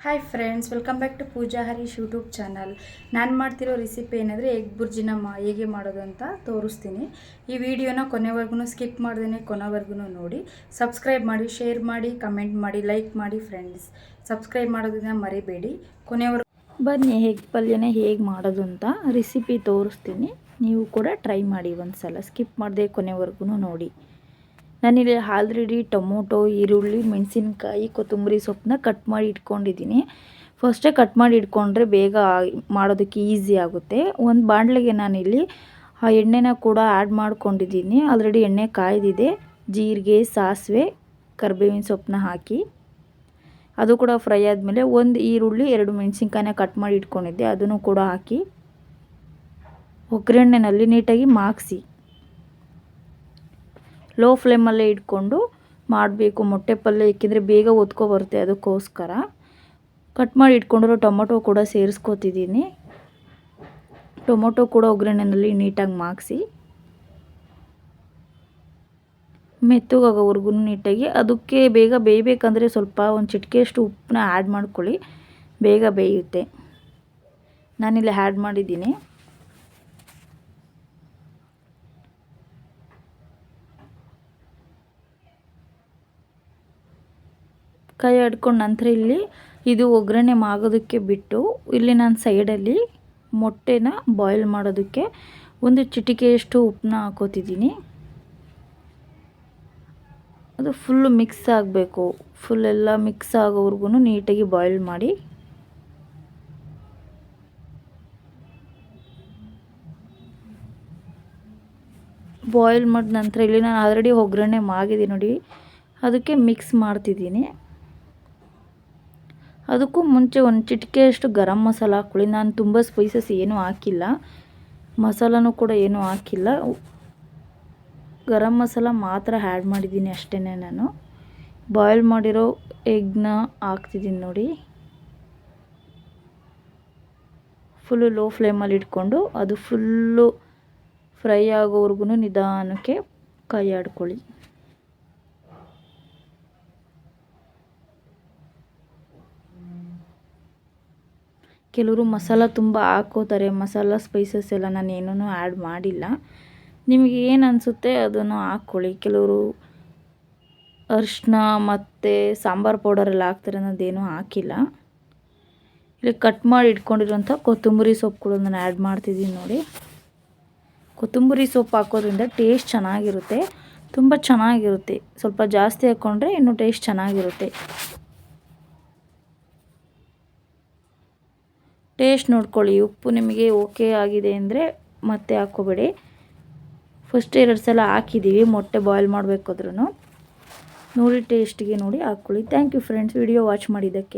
Hi friends, welcome back to Pooja Harish YouTube channel. ನಾನು ಮಾಡ್ತಿರೋ recipe ಏನಂದರೆ ಎಗ್ ಬುರ್ಜಿನ ಹೇಗೆ ಮಾಡೋದು ಅಂತ ತೋರಿಸ್ತೀನಿ. ಈ ವಿಡಿಯೋನ ಕೊನೆವರೆಗೂ ಸ್ಕಿಪ್ ಮಾಡ್ದೇ ಕೊನೆವರೆಗೂ ನೋಡಿ. ಸಬ್ಸ್ಕ್ರೈಬ್ ಮಾಡಿ, ಶೇರ್ ಮಾಡಿ, ಕಮೆಂಟ್ ಮಾಡಿ, ಲೈಕ್ ಮಾಡಿ ಫ್ರೆಂಡ್ಸ್. ಸಬ್ಸ್ಕ್ರೈಬ್ ಮಾಡೋದನ್ನ ಮರಿಬೇಡಿ. ಕೊನೆವರೆಗೂ ಬನ್ನಿ ಎಗ್ ಪಲ್ಯನ ಹೇಗೆ ಮಾಡೋದು ಅಂತ ರೆಸಿಪಿ ತೋರಿಸ್ತೀನಿ. ನೀವು ಕೂಡ ಟ್ರೈ ಮಾಡಿ ಒಂದು ಸಲ, ಸ್ಕಿಪ್ ಮಾಡದೆ ಕೊನೆವರೆಗೂ ನೋಡಿ. ನಾನಿಲ್ಲಿ ಆಲ್ರೆಡಿ ಟೊಮೊಟೊ, ಈರುಳ್ಳಿ, ಮೆಣಸಿನ್ಕಾಯಿ, ಕೊತ್ತಂಬರಿ ಸೊಪ್ಪನ್ನ ಕಟ್ ಮಾಡಿ ಇಟ್ಕೊಂಡಿದ್ದೀನಿ. ಫಸ್ಟೇ ಕಟ್ ಮಾಡಿ ಇಟ್ಕೊಂಡ್ರೆ ಬೇಗ ಮಾಡೋದಕ್ಕೆ ಈಸಿ ಆಗುತ್ತೆ. ಒಂದು ಬಾಣಲೆಗೆ ನಾನಿಲ್ಲಿ ಆ ಎಣ್ಣೆನ ಕೂಡ ಆ್ಯಡ್ ಮಾಡ್ಕೊಂಡಿದ್ದೀನಿ. ಆಲ್ರೆಡಿ ಎಣ್ಣೆ ಕಾಯ್ದಿದೆ. ಜೀರಿಗೆ, ಸಾಸಿವೆ, ಕರಿಬೇವಿನ ಸೊಪ್ಪನ್ನ ಹಾಕಿ ಅದು ಕೂಡ ಫ್ರೈ ಆದಮೇಲೆ ಒಂದು ಈರುಳ್ಳಿ, 2 ಮೆಣಸಿನ್ಕಾಯಿನ ಕಟ್ ಮಾಡಿ ಇಟ್ಕೊಂಡಿದ್ದೆ, ಅದನ್ನು ಕೂಡ ಹಾಕಿ ಒಗ್ಗರಣೆನಲ್ಲಿ ನೀಟಾಗಿ ಮಾಗಿಸಿ ಲೋ ಫ್ಲೇಮಲ್ಲೇ ಇಟ್ಕೊಂಡು ಮಾಡಬೇಕು. ಮೊಟ್ಟೆ ಪಲ್ಯ ಏಕೆಂದರೆ ಬೇಗ ಒತ್ಕೊ ಬರುತ್ತೆ, ಅದಕ್ಕೋಸ್ಕರ ಕಟ್ ಮಾಡಿ ಇಟ್ಕೊಂಡಿರೋ ಟೊಮೊಟೊ ಕೂಡ ಸೇರಿಸ್ಕೊತಿದ್ದೀನಿ. ಟೊಮೊಟೊ ಕೂಡ ಒಗ್ಗರಣೆಯಲ್ಲಿ ನೀಟಾಗಿ ಮಾಗಿಸಿ ಮೆತ್ತಗಾಗೋವರೆಗೂ ನೀಟಾಗಿ, ಅದಕ್ಕೆ ಬೇಗ ಬೇಯಬೇಕಂದ್ರೆ ಸ್ವಲ್ಪ ಒಂದು ಚಿಟಿಕೆಯಷ್ಟು ಉಪ್ಪನ್ನ ಆ್ಯಡ್ ಮಾಡ್ಕೊಳ್ಳಿ, ಬೇಗ ಬೇಯುತ್ತೆ. ನಾನಿಲ್ಲಿ ಆ್ಯಡ್ ಮಾಡಿದ್ದೀನಿ. ಕೈ ಆಡ್ಕೊಂಡು ನಂತರ ಇಲ್ಲಿ ಇದು ಒಗ್ಗರಣೆ ಮಾಗೋದಕ್ಕೆ ಬಿಟ್ಟು ಇಲ್ಲಿ ನಾನು ಸೈಡಲ್ಲಿ ಮೊಟ್ಟೆನ ಬಾಯ್ಲ್ ಮಾಡೋದಕ್ಕೆ ಒಂದು ಚಿಟಿಕೆಯಷ್ಟು ಉಪ್ಪನ್ನ ಹಾಕೋತಿದ್ದೀನಿ. ಅದು ಫುಲ್ಲು ಮಿಕ್ಸ್ ಆಗಬೇಕು. ಫುಲ್ಲೆಲ್ಲ ಮಿಕ್ಸ್ ಆಗೋವರೆಗೂ ನೀಟಾಗಿ ಬಾಯ್ಲ್ ಮಾಡಿ. ಬಾಯ್ಲ್ ಮಾಡಿದ ನಂತರ ಇಲ್ಲಿ ನಾನು ಆಲ್ರೆಡಿ ಒಗ್ಗರಣೆ ಮಾಗಿದ್ದೀನಿ ನೋಡಿ, ಅದಕ್ಕೆ ಮಿಕ್ಸ್ ಮಾಡ್ತಿದ್ದೀನಿ. ಅದಕ್ಕೂ ಮುಂಚೆ ಒಂದು ಚಿಟಿಕೆಯಷ್ಟು ಗರಂ ಮಸಾಲ ಹಾಕ್ಕೊಳ್ಳಿ. ನಾನು ತುಂಬ ಸ್ಪೈಸಸ್ ಏನೂ ಹಾಕಿಲ್ಲ, ಮಸಾಲನೂ ಕೂಡ ಏನೂ ಹಾಕಿಲ್ಲ, ಗರಂ ಮಸಾಲ ಮಾತ್ರ ಆ್ಯಡ್ ಮಾಡಿದ್ದೀನಿ ಅಷ್ಟೇ. ನಾನು ಬಾಯ್ಲ್ ಮಾಡಿರೋ ಎಗ್ನ ಹಾಕ್ತಿದ್ದೀನಿ ನೋಡಿ. ಫುಲ್ಲು ಲೋ ಫ್ಲೇಮಲ್ಲಿ ಇಟ್ಕೊಂಡು ಅದು ಫುಲ್ಲು ಫ್ರೈ ಆಗೋವರೆಗೂ ನಿಧಾನಕ್ಕೆ ಕೈ ಆಡ್ಕೊಳ್ಳಿ. ಕೆಲವರು ಮಸಾಲ ತುಂಬ ಹಾಕೋತಾರೆ, ಮಸಾಲ ಸ್ಪೈಸಸ್ ಎಲ್ಲ ನಾನು ಏನೂ ಆ್ಯಡ್ ಮಾಡಿಲ್ಲ. ನಿಮಗೆ ಏನು ಅನಿಸುತ್ತೆ ಅದನ್ನು ಹಾಕ್ಕೊಳ್ಳಿ. ಕೆಲವರು ಅರಿಶಿನ ಮತ್ತು ಸಾಂಬಾರು ಪೌಡರೆಲ್ಲ ಹಾಕ್ತಾರೆ, ಅನ್ನೋದೇನೂ ಹಾಕಿಲ್ಲ. ಇಲ್ಲಿ ಕಟ್ ಮಾಡಿ ಇಟ್ಕೊಂಡಿರೋಂಥ ಕೊತ್ತಂಬರಿ ಸೊಪ್ಪು ಕೂಡ ನಾನು ಆ್ಯಡ್ ಮಾಡ್ತಿದ್ದೀನಿ ನೋಡಿ. ಕೊತ್ತಂಬರಿ ಸೊಪ್ಪು ಹಾಕೋದ್ರಿಂದ ಟೇಸ್ಟ್ ಚೆನ್ನಾಗಿರುತ್ತೆ, ತುಂಬ ಚೆನ್ನಾಗಿರುತ್ತೆ. ಸ್ವಲ್ಪ ಜಾಸ್ತಿ ಹಾಕ್ಕೊಂಡ್ರೆ ಇನ್ನೂ ಟೇಸ್ಟ್ ಚೆನ್ನಾಗಿರುತ್ತೆ. ಟೇಸ್ಟ್ ನೋಡ್ಕೊಳ್ಳಿ, ಉಪ್ಪು ನಿಮಗೆ ಓಕೆ ಆಗಿದೆ ಅಂದರೆ ಮತ್ತೆ ಹಾಕ್ಕೋಬೇಡಿ. ಫಸ್ಟ್ 2 ಸಲ ಹಾಕಿದ್ದೀವಿ ಮೊಟ್ಟೆ ಬಾಯ್ಲ್ ಮಾಡಬೇಕಾದ್ರೂ ನೋಡಿ, ಟೇಸ್ಟಿಗೆ ನೋಡಿ ಹಾಕ್ಕೊಳ್ಳಿ. Thank you friends, video watch ಮಾಡಿದ್ದಕ್ಕೆ.